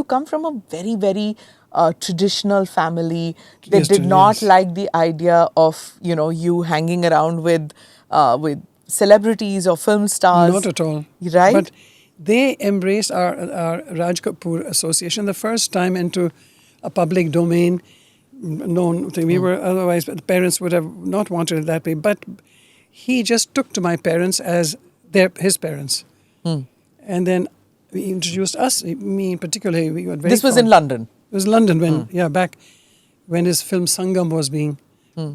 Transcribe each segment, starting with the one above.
you come from a very, very traditional family. They Yes, did not yes. like the idea of, you hanging around with celebrities or film stars. Not at all. Right? But they embraced our Raj Kapoor Association the first time into a public domain known thing. We were, otherwise, the parents would have not wanted it that way. But he just took to my parents as his parents. And then he introduced us, me in particular. We got very This was fond. in London. It was London when, back when his film Sangam was being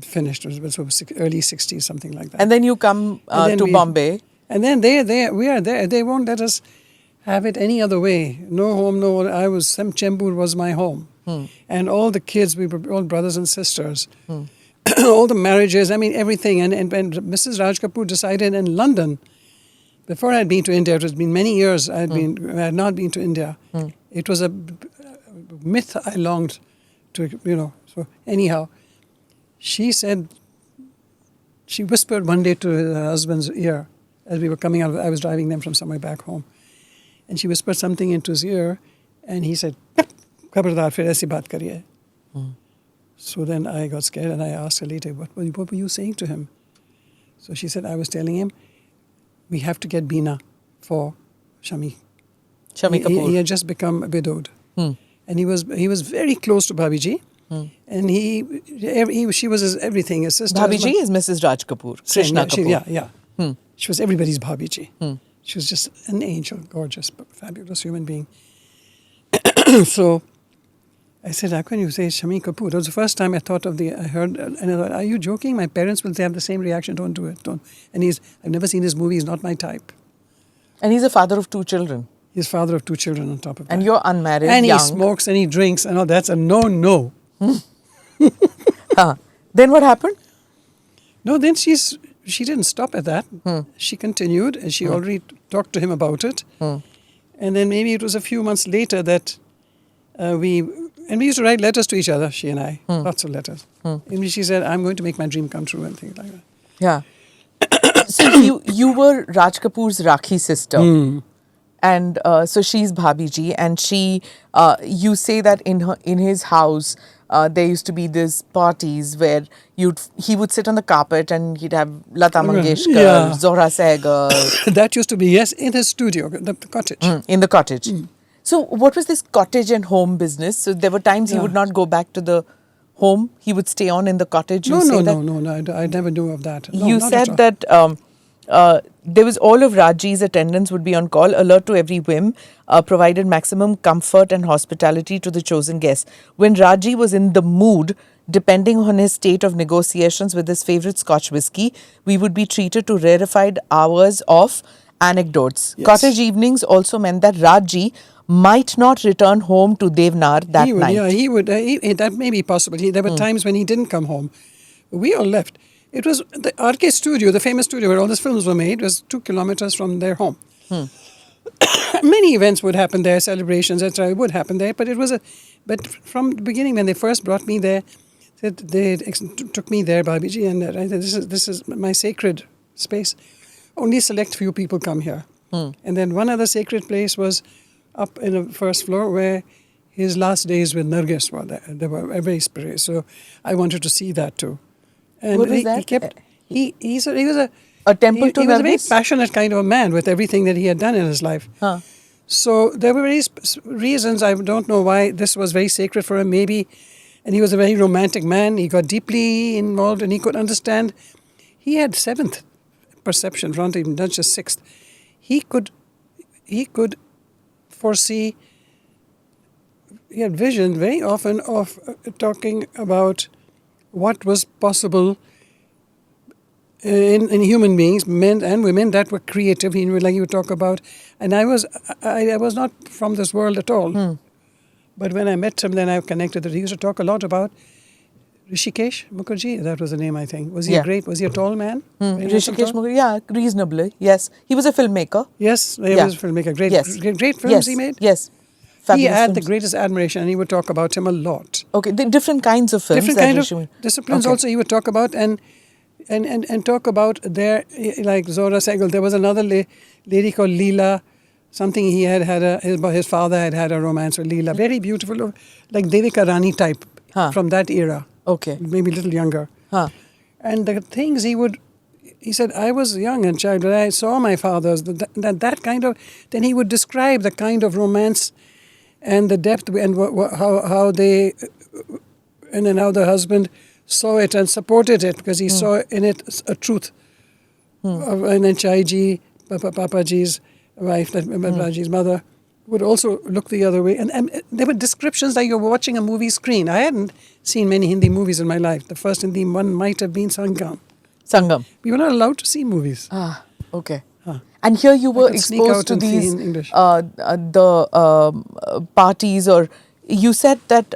finished. It was early 60s, something like that. And then you come to Bombay. And then we are there. They won't let us have it any other way. No home, no. Chembur was my home. And all the kids, we were all brothers and sisters. All the marriages, everything. And Mrs. Raj Kapoor decided in London, before I had been to India, it has been many years I had not been to India. It was a myth I longed to, So anyhow, she said, she whispered one day to her husband's ear as we were coming out. I was driving them from somewhere back home. And she whispered something into his ear, and he said, "Khabardar, fir aisi baat kariye." So then I got scared, and I asked her later, what were you saying to him? So she said, I was telling him, we have to get Bina for Shami. Shami Kapoor. He had just become widowed. And he was very close to Bhabhi Ji. And she was his everything, his sister. Bhabhi Ji is Mrs. Raj Kapoor. Krishna Kapoor. Yeah. She was everybody's Bhabhi Ji. She was just an angel, gorgeous, fabulous human being. So I said, how can you say Shami Kapoor? That was the first time I heard, and I thought, are you joking? My parents will have the same reaction. Don't do it. Don't. And I've never seen his movie. He's not my type. And he's a father of 2 children. He's father of 2 children on top of that. And you're unmarried, and young. he smokes and he drinks and all. That's a no. Then what happened? No, then she didn't stop at that. She continued, and she already talked to him about it. And then maybe it was a few months later that we used to write letters to each other, she and I, lots of letters. And she said, I'm going to make my dream come true and things like that. Yeah. So you were Raj Kapoor's Rakhi sister. And so she's Bhabhi Ji, and she, you say that in his house, there used to be these parties where he would sit on the carpet and he'd have Lata Mangeshkar, Zohra Sehgal. That used to be, yes, in his studio, the cottage. In the cottage. So what was this cottage and home business? So there were times he would not go back to the home. He would stay on in the cottage. No, I never knew of that. No, you said that there was all of Rajji's attendants would be on call, alert to every whim, provided maximum comfort and hospitality to the chosen guests. When Rajji was in the mood, depending on his state of negotiations with his favourite Scotch whisky, we would be treated to rarefied hours of anecdotes. Yes. Cottage evenings also meant that Rajji might not return home to Devnar that night. Yeah, he would. That may be possible. There were times when he didn't come home. We all left. It was the RK studio, the famous studio where all these films were made, was 2 kilometers from their home. Many events would happen there, celebrations, etc. It would happen there, but from the beginning when they first brought me there, they took me there, Bhabhi Ji, and I said, this is my sacred space. Only select few people come here. And then one other sacred place was up in the first floor where his last days with Nargis were there. They were very spiritual. So I wanted to see that too. And what was that? He was a temple to Nargis? He was a very passionate kind of a man with everything that he had done in his life. So there were various reasons. I don't know why this was very sacred for him, maybe. And he was a very romantic man. He got deeply involved and he could understand. He had 7th perception, not just 6th. He could foresee. He had vision very often of talking about what was possible in human beings, men and women that were creative. He would talk about, and I was not from this world at all. But when I met him, then I connected that he used to talk a lot about Rishikesh Mukherjee. That was the name, I think. Was he was he a tall man? Rishikesh Mukherjee, reasonably, yes. He was a filmmaker. Yes, he was a filmmaker. Great films he made. Yes. He had the greatest admiration, and he would talk about him a lot. Okay, the different kinds of films. Different kind of disciplines also he would talk about, and talk about their, like Zohra Sehgal. There was another lady called Leela something he had his father had a romance with Leela. Very beautiful, like Devika Rani type from that era. Okay. Maybe a little younger. Huh. And the things he said, I was young and child, but I saw my father's, that kind of, then he would describe the kind of romance and the depth and how they, and then how the husband saw it and supported it because he saw in it a truth. And then Chaiji, Papaji's wife, Papaji's mother, would also look the other way. And there were descriptions like you're watching a movie screen. I hadn't seen many Hindi movies in my life. The first Hindi one might have been Sangam. We were not allowed to see movies. Ah, okay. And here you were exposed to these parties, or you said that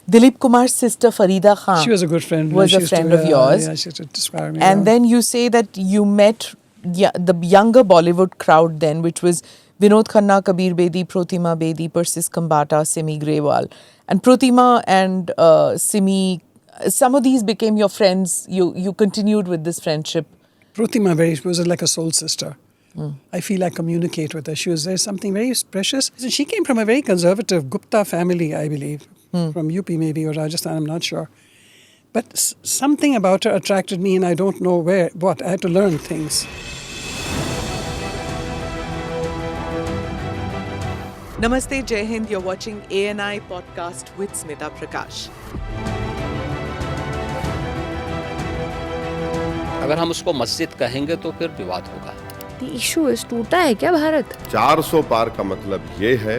Dilip Kumar's sister Farida Khan. She was a good friend. Was a friend of yours. Yeah, she used to describe me. And then you say that you met the younger Bollywood crowd then, which was Vinod Khanna, Kabir Bedi, Protima Bedi, Persis Kambata, Simi Grewal. And Protima and Simi, some of these became your friends. You continued with this friendship. Protima was like a soul sister. I feel I communicate with her. There's something very precious. She came from a very conservative Gupta family, I believe. From UP maybe, or Rajasthan, I'm not sure. But something about her attracted me, and I don't know what. I had to learn things. Namaste, Jai Hind. You're watching ANI podcast with Smita Prakash. अगर हम उसको मस्जिद कहेंगे तो फिर विवाद होगा. The issue is टूटा है क्या भारत? 400 पार का मतलब ये है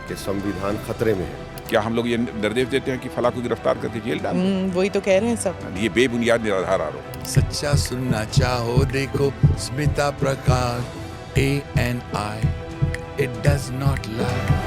कि संविधान खतरे में है. क्या हम लोग ये निर्देश देते हैं कि फला को गिरफ्तार करके जेल डाल दें? वही तो कह रहे हैं सब. ये बेबुनियाद निराधार आरोप. सच्चा सुनना चाहो देखो स्मिता प्रकाश ANI. It does not lie.